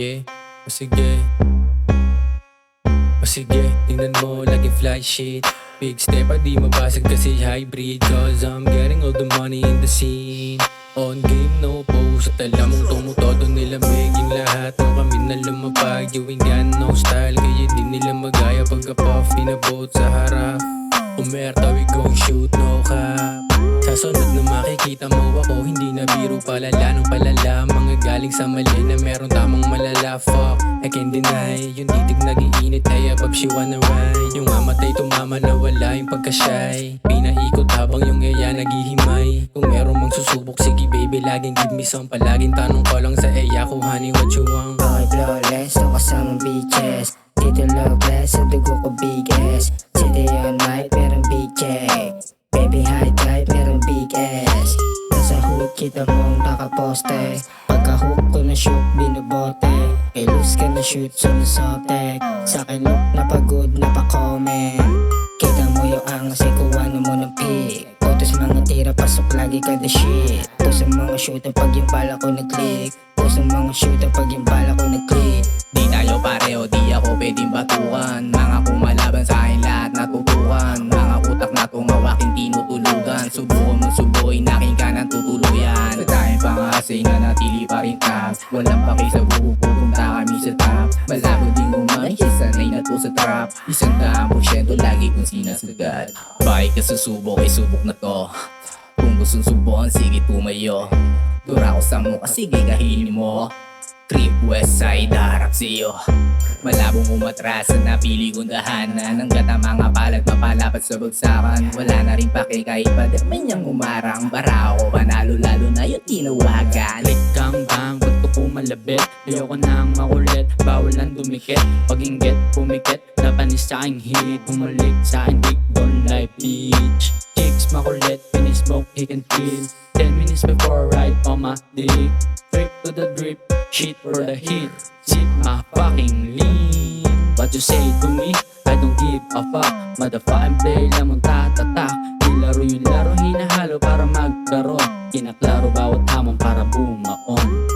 Yeah, o sige. O sige, tingnan mo, lagi fly shit. Big step, di mabasag kasi hybrid. Cause I'm getting all the money in the scene. On game, no pose. At alam mong tumutodo nilamig yung lahat ng kami na lumapag. You ain't got no style, kaya di nila magaya pagka-puff, pinabot sa harap. Umerta, we gon' shoot, no cap. Sa sunod na makikita mo ako, hindi na biro, palala ng palala. Mga galing sa mali na meron tamang malala. Fuck, I can't deny. Yung titig nag-iinit, kaya pag she wanna ride. Yung mamatay tumama na wala yung pagka-shy. Pinaikot habang yung eya naghihimay. Kung meron mang susubok, sige baby, laging give me some. Palaging tanong ko lang sa eya ko, honey, what you want? Okay, flawless, no kasamang bitches. Dito loveless, sa dugo ko big ass. City on night, merong big check. Baby high type, merong big ass. Nasa hood, kita mong nakaposte. Pagka-hook ko na shoot, binubote. Kay loose ka na shoot, sumusotek. Sa akin look, napagod, napakomen. Kita mo yung angas, ikuha na mo ng pick. Putos mga tira, pasok lagi ka the shit. Pusong mga shooter pag yung bala ko nag-click. Pusong mga shooter pag yung bala ko nag-click. Di tayo pareho, di ako pwedeng batukan. Mga kumalaban sa akin lahat natutukan. Mga utak na tumawaking tinutulugan. Subukan mo subukin, aking kanan tutuluyan. Sa dahil pangasay na natili pa rin top. Walang paki sa buko, pupunta kami sa top. Malabo din umay, sanay na to sa trap. 100% lagi kong sinasagat. Bakit ka susubok, ay subok na to. Kung gustong subukan, sige tumayo. Dura ko sa mukha, sige kahinin mo. Trip Westside, harap sa'yo. Malabong umatras sa napili kong dahanan. Hanggat ang mga palat mapalapat sa bagsakan. Wala na rin pake kahit pa derman niyang umarang. Bara ako panalo lalo na yung tinawagan. Kang bang, ba't ko malabit? Ayoko nang makulit, bawal nang dumikit. Pag inggit, pumikit, napanis sa aking hit. Pumalik sa aking dick, don't like bitch. Chicks makulit, pinismoke, he can feel. 10 minutes before I ride on my dick. Trip to the drip, shit for the hit. Sip my fucking lean. What you say to me? I don't give a fuck. Motherfucking play lang magtatatak. Ilaro yung laro, hinahalo para magkaroon. Kinaklaro bawat hamon para bumaon.